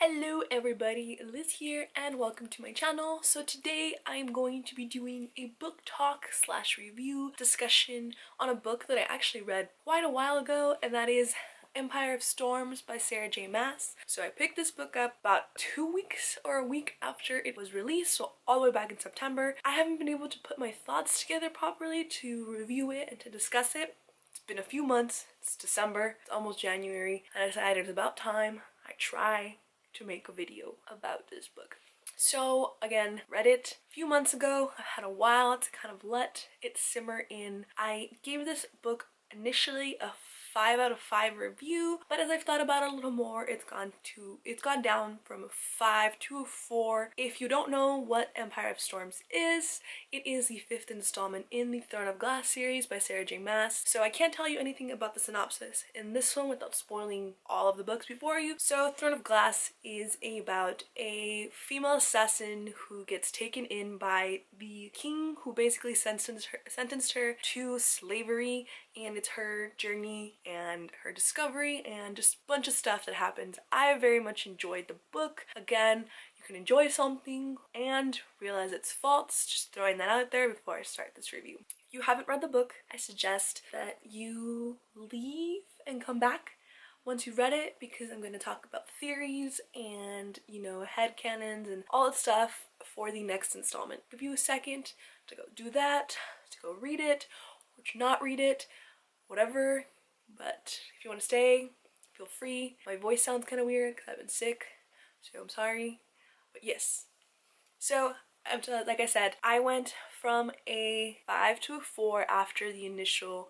Hello everybody, Liz here and welcome to my channel. So today I'm going to be doing a book talk slash review discussion on a book that I actually read quite a while ago, and that is Empire of Storms by Sarah J Maas. So I picked this book up about 2 weeks or a week after it was released, so all the way back in September. I haven't been able to put my thoughts together properly to review it and to discuss it. It's been a few months, it's December, it's almost January, and I decided it was about time I try to make a video about this book. So again, read it a few months ago. I've had a while to kind of let it simmer in. I gave this book initially a 5 out of 5 review, but as I've thought about it a little more, it's gone down from a 5 to a 4. If you don't know what Empire of Storms is, it is the 5th installment in the Throne of Glass series by Sarah J Maas. So I can't tell you anything about the synopsis in this one without spoiling all of the books before you. So Throne of Glass is about a female assassin who gets taken in by the king, who basically sentenced her to slavery, and it's her journey and her discovery and just a bunch of stuff that happens. I very much enjoyed the book. Again, you can enjoy something and realize its faults, just throwing that out there before I start this review. If you haven't read the book, I suggest that you leave and come back once you've read it, because I'm going to talk about theories and, headcanons and all that stuff for the next installment. Give you a second to go do that, to go read it, or to not read it, whatever. But if you want to stay, feel free. My voice sounds kind of weird because I've been sick, so I'm sorry. But yes. So, like I said, I went from a 5 to a 4 after the initial,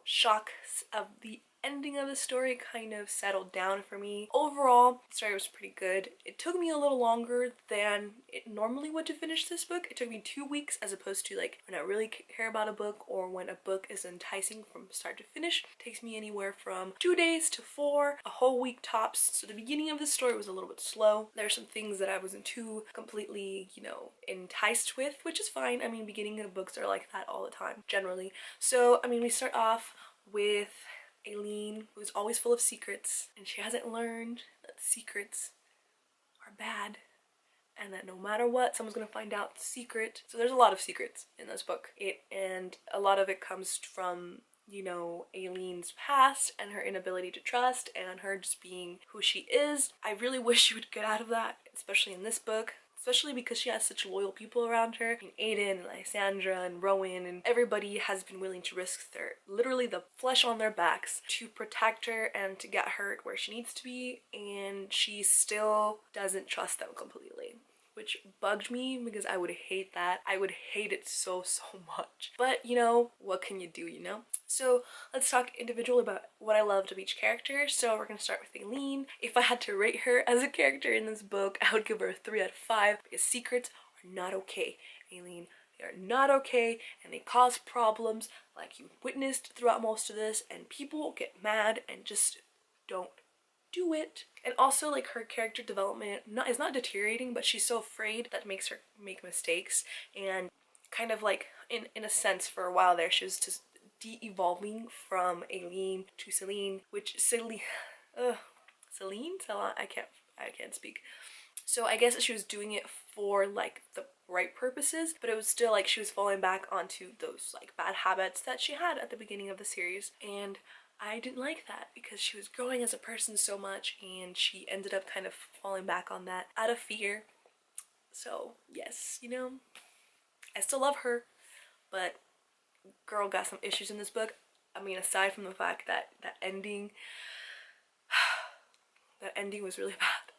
shocks of the ending of the story kind of settled down for me. Overall, the story was pretty good. It took me a little longer than it normally would to finish this book. It took me 2 weeks, as opposed to like when I really care about a book or when a book is enticing from start to finish. It takes me anywhere from 2 days to 4, a whole week tops. So the beginning of the story was a little bit slow. There are some things that I wasn't too completely, enticed with, which is fine. I mean, beginning of books are like that all the time, generally. So, we start off with Aileen, who's always full of secrets, and she hasn't learned that secrets are bad and that no matter what, someone's gonna find out the secret. So there's a lot of secrets in this book, and a lot of it comes from Aileen's past and her inability to trust and her just being who she is. I really wish she would get out of that, especially in this book. Especially because she has such loyal people around her. Aiden and Lysandra and Rowan, and everybody has been willing to risk literally the flesh on their backs to protect her and to get her where she needs to be, and she still doesn't trust them completely, which bugged me because I would hate that. I would hate it so much. But what can you do, So let's talk individually about what I loved of each character. So we're gonna start with Aileen. If I had to rate her as a character in this book, I would give her a 3 out of 5 because secrets are not okay, Aileen. They are not okay, and they cause problems like you witnessed throughout most of this, and people get mad and just don't do it. And also, like, her character development is not deteriorating, but she's so afraid that makes her make mistakes, and kind of like in a sense for a while there she was just de-evolving from Aileen to Celine, which Celine, I can't speak. So I guess she was doing it for like the right purposes, but it was still like she was falling back onto those like bad habits that she had at the beginning of the series, and I didn't like that because she was growing as a person so much, and she ended up kind of falling back on that out of fear. So yes, I still love her, but girl got some issues in this book. Aside from the fact that that ending was really bad.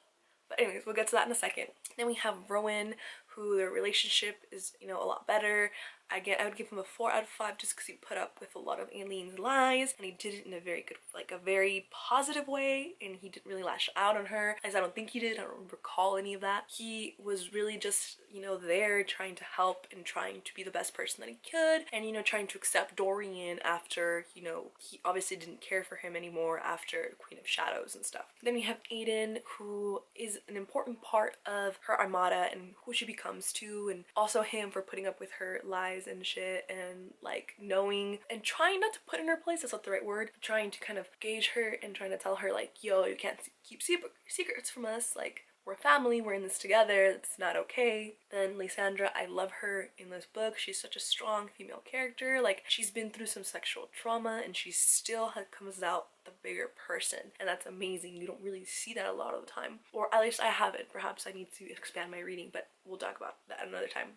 But anyways, we'll get to that in a second. Then we have Rowan, who their relationship is, a lot better. I would give him a 4 out of 5 just because he put up with a lot of Aileen's lies, and he did it in a very good, like a very positive way, and he didn't really lash out on her, as I don't think he did. I don't recall any of that. He was really just, there trying to help and trying to be the best person that he could, and, trying to accept Dorian after, he obviously didn't care for him anymore after Queen of Shadows and stuff. Then we have Aiden, who is an important part of her armada and who she comes to, and also him for putting up with her lies and shit, and like knowing and trying not to put in her place, that's not the right word, trying to kind of gauge her and trying to tell her like, yo, you can't keep secrets from us, like we're family, we're in this together, it's not okay. Then Lysandra, I love her in this book. She's such a strong female character. Like, she's been through some sexual trauma and she still comes out the bigger person, and that's amazing. You don't really see that a lot of the time, or at least I haven't. Perhaps I need to expand my reading, but we'll talk about that another time.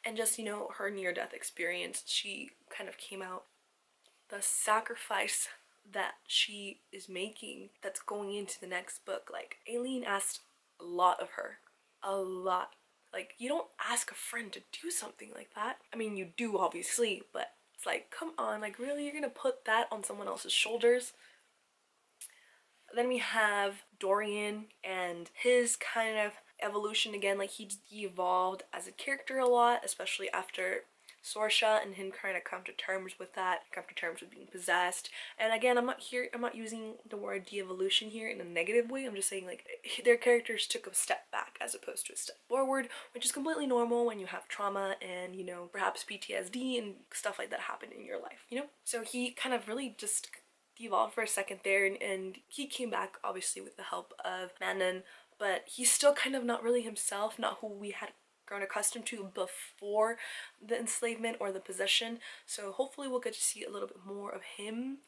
And just, you know, her near-death experience, she kind of came out, the sacrifice that she is making that's going into the next book. Like, Aileen asked a lot of her, a lot. Like, you don't ask a friend to do something like that. I mean, you do obviously, but it's like, come on, like really, you're gonna put that on someone else's shoulders? Then we have Dorian and his kind of evolution again. Like, he evolved as a character a lot, especially after Sorsha, and him kind of come to terms with that, come to terms with being possessed. And again, I'm not using the word de-evolution here in a negative way. I'm just saying like their characters took a step back as opposed to a step forward, which is completely normal when you have trauma and, you know, perhaps PTSD and stuff like that happen in your life, you know? So he kind of really just devolved for a second there, and he came back obviously with the help of Manon, but he's still kind of not really himself, not who we had grown accustomed to before the enslavement or the possession. So hopefully we'll get to see a little bit more of him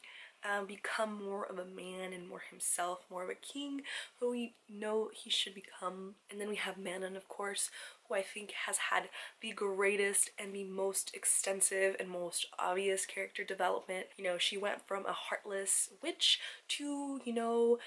become more of a man and more himself, more of a king who we know he should become. And then we have Manon, of course, who I think has had the greatest and the most extensive and most obvious character development. You know, she went from a heartless witch to, you know,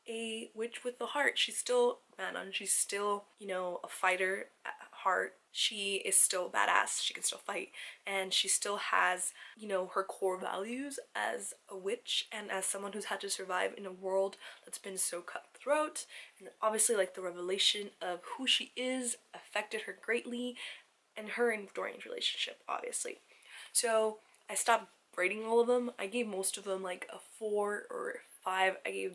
a witch with the heart. She's still Manon. She's still, you know, a fighter at heart. She is still badass. She can still fight, and she still has, you know, her core values as a witch and as someone who's had to survive in a world that's been so cutthroat. And obviously, like, the revelation of who she is affected her greatly, and her and Dorian's relationship, obviously. So I stopped rating all of them. I gave most of them like a 4 or 5. I gave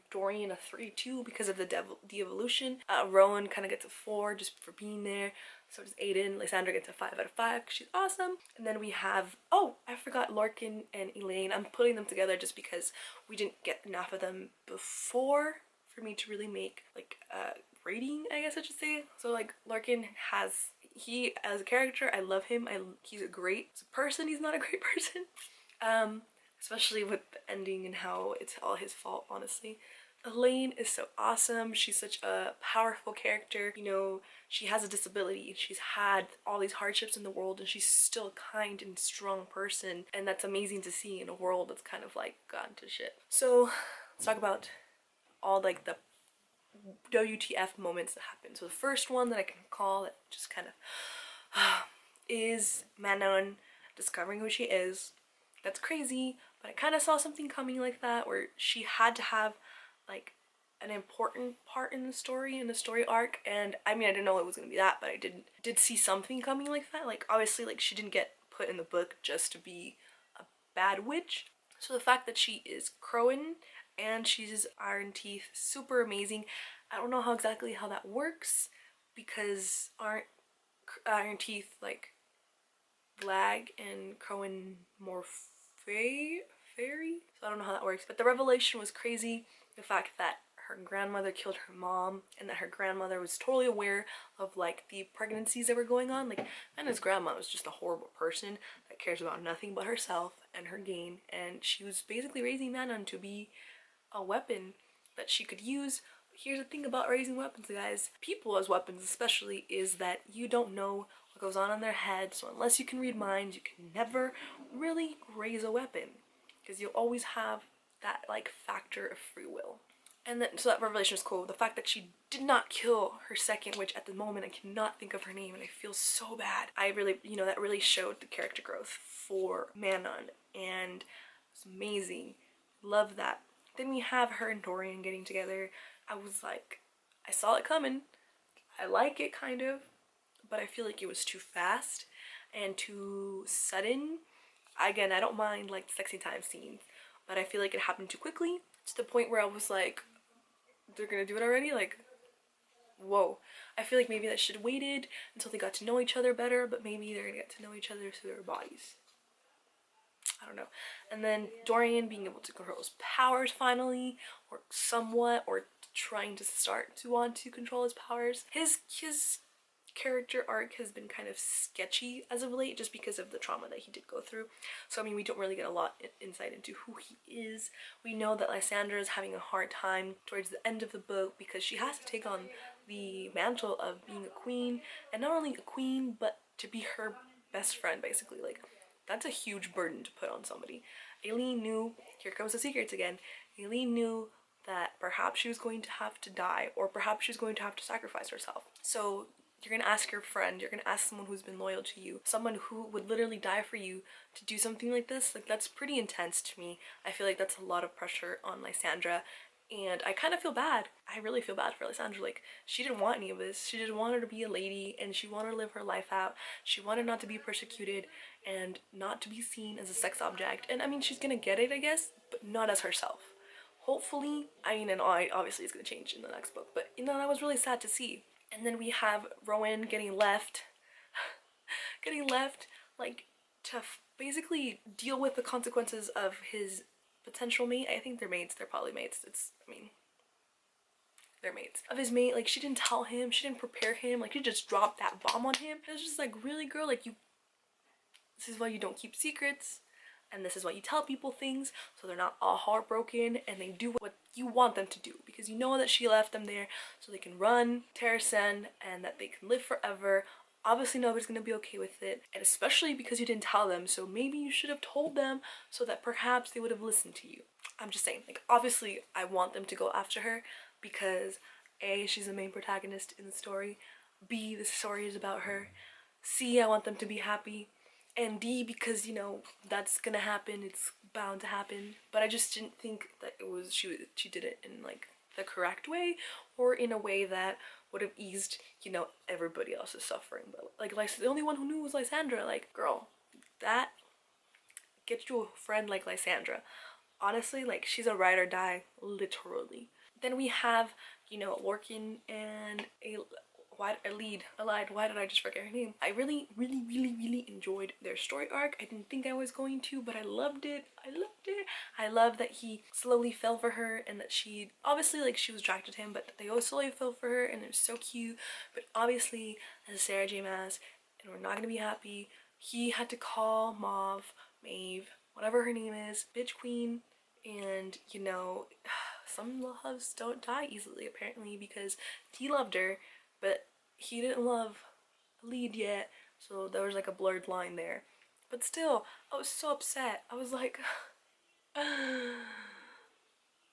Dorian a 3-2 because of the de-evolution. Rowan kind of gets a 4 just for being there. So does Aiden. Lysandra gets a 5 out of 5 because she's awesome. And then we have, oh, I forgot Larkin and Elaine. I'm putting them together just because we didn't get enough of them before for me to really make like a rating, I guess I should say. So like Larkin has, he as a character, I love him. He's a great, as a person, he's not a great person. Especially with the ending and how it's all his fault, honestly. Elaine is so awesome. She's such a powerful character. You know, she has a disability and she's had all these hardships in the world, and she's still a kind and strong person. And that's amazing to see in a world that's kind of like gone to shit. So let's talk about all like the WTF moments that happen. So the first one that I can recall that just kind of is Manon discovering who she is. That's crazy, but I kind of saw something coming like that, where she had to have like an important part in the story arc. And I mean, I didn't know it was gonna be that, but I did see something coming like that. Like, obviously, like, she didn't get put in the book just to be a bad witch. So the fact that she is Crowan and she's Iron Teeth, super amazing. I don't know how that works, because aren't Iron Teeth like Blag and Crowan more fairy? So I don't know how that works, but the revelation was crazy. The fact that her grandmother killed her mom, and that her grandmother was totally aware of like the pregnancies that were going on. Like, Anna's grandma was just a horrible person that cares about nothing but herself and her gain, and she was basically raising Manon to be a weapon that she could use. Here's the thing about raising weapons, guys, people as weapons especially, is that you don't know what goes on in their head. So unless you can read minds, you can never really raise a weapon, because you'll always have that like factor of free will. And then, so that revelation was cool. The fact that she did not kill her second witch at the moment, I cannot think of her name and I feel so bad. I really, you know, that really showed the character growth for Manon, and it's amazing. Love that. Then we have her and Dorian getting together. I was like, I saw it coming. I like it kind of, but I feel like it was too fast and too sudden. Again, I don't mind like sexy time scenes, but I feel like it happened too quickly, to the point where I was like, they're gonna do it already? Like, whoa. I feel like maybe that should have waited until they got to know each other better, but maybe they're gonna get to know each other through their bodies. I don't know. And then Dorian being able to control his powers finally, or somewhat, or trying to start to want to control his powers. His character arc has been kind of sketchy as of late just because of the trauma that he did go through. So I mean, we don't really get a lot of insight into who he is. We know that Lysandra is having a hard time towards the end of the book because she has to take on the mantle of being a queen, and not only a queen but to be her best friend, basically. Like, that's a huge burden to put on somebody. Aileen knew, here comes the secrets again, Aileen knew that perhaps she was going to have to die, or perhaps she was going to have to sacrifice herself. So you're gonna ask your friend, you're gonna ask someone who's been loyal to you, someone who would literally die for you, to do something like this. Like, that's pretty intense to me. I feel like that's a lot of pressure on Lysandra, and I kind of feel bad. I really feel bad for Lysandra. Like, she didn't want any of this. She just wanted to be a lady, and she wanted to live her life out. She wanted not to be persecuted and not to be seen as a sex object. And I mean, she's gonna get it, I guess, but not as herself. Hopefully, I mean, and obviously it's gonna change in the next book, but you know, that was really sad to see. And then we have Rowan getting left, like, to basically deal with the consequences of his potential mate. I think they're mates, they're probably mates. They're mates. Of his mate, like, she didn't tell him, she didn't prepare him, like, she just dropped that bomb on him. It was just like, really, girl? Like, this is why you don't keep secrets, and this is why you tell people things, so they're not all heartbroken and they do what you want them to do, because you know that she left them there so they can run Terrasen and that they can live forever. Obviously nobody's gonna be okay with it, and especially because you didn't tell them, so maybe you should have told them so that perhaps they would have listened to you. I'm just saying, like, obviously I want them to go after her because A, she's the main protagonist in the story, B, the story is about her, C, I want them to be happy, and D, because, you know, that's gonna happen, it's bound to happen. But I just didn't think that it was, she did it in, like, the correct way, or in a way that would have eased, you know, everybody else's suffering. But like the only one who knew was Lysandra. Like, girl, that, get you a friend like Lysandra. Honestly, like, she's a ride or die, literally. Then we have, you know, Lorcan and Alide. Why did I just forget her name? I really enjoyed their story arc. I didn't think I was going to, but I loved it. I love that he slowly fell for her, and that she, obviously, like, she was attracted to him, but they also slowly fell for her, and it was so cute. But obviously, as Sarah J Maas, and we're not gonna be happy, he had to call Maeve, whatever her name is, bitch queen. And, you know, some loves don't die easily, apparently, because he loved her, but he didn't love Alide yet, so there was like a blurred line there. But still, I was so upset. I was like,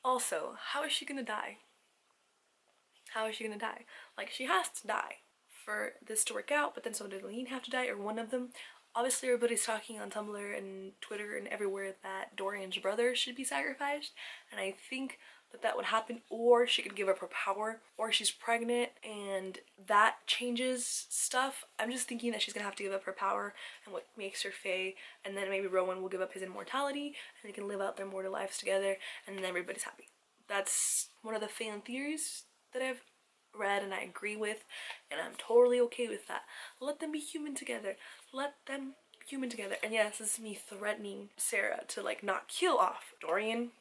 also, how is she gonna die? How is she gonna die? Like, she has to die for this to work out, but then so did Alide have to die, or one of them. Obviously, everybody's talking on Tumblr and Twitter and everywhere that Dorian's brother should be sacrificed, and I think that would happen, or she could give up her power, or she's pregnant and that changes stuff. I'm just thinking that she's gonna have to give up her power and what makes her Fae, and then maybe Rowan will give up his immortality and they can live out their mortal lives together, and then everybody's happy. That's one of the fan theories that I've read and I agree with, and I'm totally okay with that. Let them be human together. Let them be human together. And yes, this is me threatening Sarah to, like, not kill off Dorian,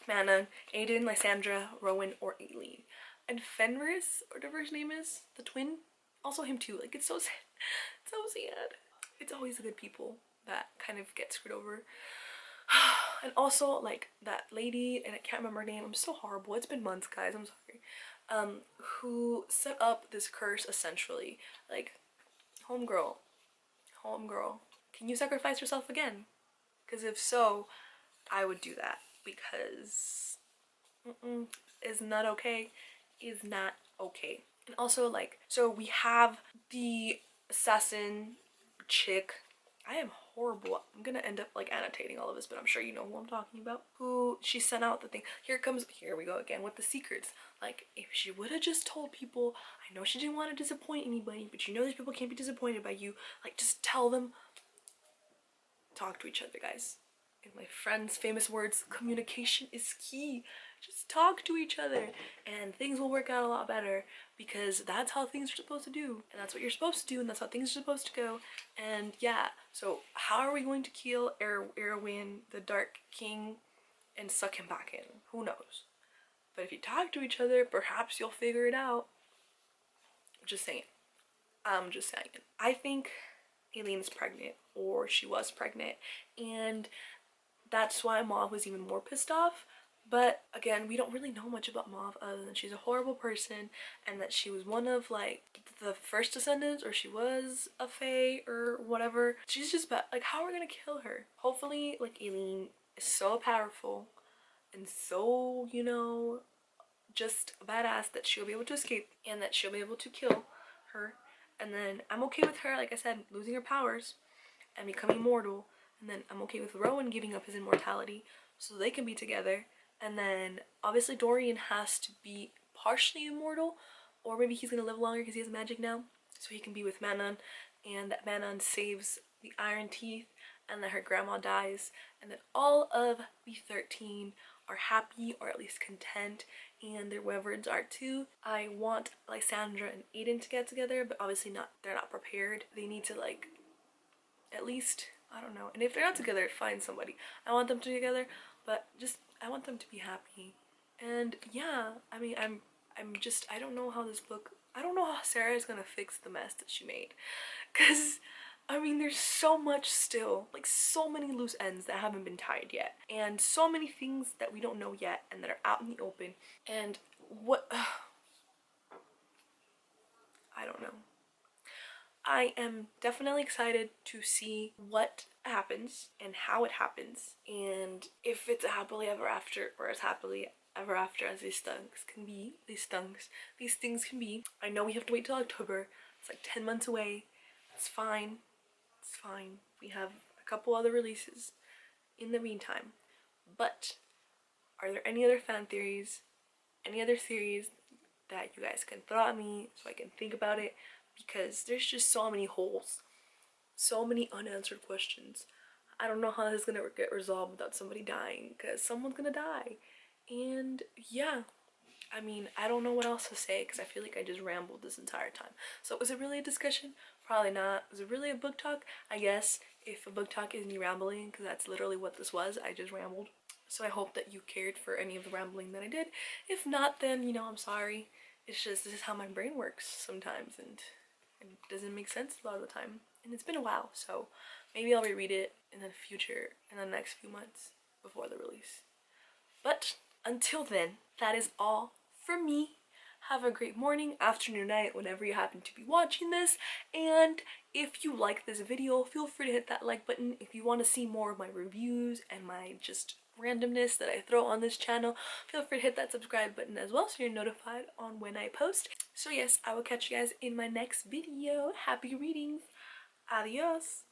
Mana, Aiden, Lysandra, Rowan, or Aileen. And Fenris, or whatever his name is, the twin, also him too. Like, it's so sad. It's so sad. It's always the good people that kind of get screwed over. And also, like, that lady, and I can't remember her name, I'm so horrible, it's been months, guys, I'm sorry, who set up this curse, essentially. Like, homegirl, can you sacrifice yourself again? Because if so, I would do that, because is not okay, is not okay. And also, like, so we have the assassin chick. I am horrible. I'm gonna end up, like, annotating all of this, but I'm sure you know who I'm talking about. Who she sent out the thing. Here we go again with the secrets. Like, if she would have just told people, I know she didn't want to disappoint anybody, but you know these people can't be disappointed by you. Like, just tell them. Talk to each other, guys. In my friend's famous words, communication is key. Just talk to each other and things will work out a lot better, because that's how things are supposed to do, and that's what you're supposed to do, and that's how things are supposed to go. And yeah, so how are we going to kill Erwin, the Dark King, and suck him back in? Who knows? But if you talk to each other, perhaps you'll figure it out. Just saying. I'm just saying. I think Aileen's pregnant, or she was pregnant, and that's why Mauve was even more pissed off. But again, we don't really know much about Mauve other than she's a horrible person, and that she was one of like the first descendants, or she was a fae or whatever. She's just bad. Like, how are we gonna kill her? Hopefully, like, Aileen is so powerful and so, you know, just a badass that she'll be able to escape and that she'll be able to kill her. And then I'm okay with her, like I said, losing her powers and becoming immortal. And then I'm okay with Rowan giving up his immortality so they can be together. And then obviously Dorian has to be partially immortal, or maybe he's gonna live longer because he has magic now, so he can be with Manon, and that Manon saves the Iron Teeth, and that her grandma dies, and then all of the 13 are happy, or at least content, and their wyverns are too. I want Lysandra and Aiden to get together, but obviously not. They're not prepared. They need to, like, at least, I don't know. And if they're not together, find somebody. I want them to be together, but just I want them to be happy. And yeah, I mean, I don't know how this book, I don't know how Sarah is gonna fix the mess that she made, because I mean, there's so much still, like so many loose ends that haven't been tied yet, and so many things that we don't know yet and that are out in the open. And what I don't know. I am definitely excited to see what happens and how it happens, and if it's a happily ever after, or as happily ever after as these things can be. I know we have to wait till October. It's like 10 months away. It's fine. It's fine. We have a couple other releases in the meantime. But are there any other fan theories, any other theories that you guys can throw at me so I can think about it? Because there's just so many holes, so many unanswered questions. I don't know how this is gonna get resolved without somebody dying, because someone's gonna die. And yeah, I mean, I don't know what else to say, because I feel like I just rambled this entire time. So was it really a discussion? Probably not. Was it really a book talk? I guess if a book talk is me rambling, because that's literally what this was. I just rambled. So I hope that you cared for any of the rambling that I did. If not, then, you know, I'm sorry. It's just, this is how my brain works sometimes, and it doesn't make sense a lot of the time. And it's been a while, so maybe I'll reread it in the future, in the next few months before the release. But until then, that is all for me. Have a great morning, afternoon, night, whenever you happen to be watching this. And if you like this video, feel free to hit that like button. If you want to see more of my reviews and my just randomness that I throw on this channel, feel free to hit that subscribe button as well, so you're notified on when I post. So yes, I will catch you guys in my next video. Happy readings. Adios.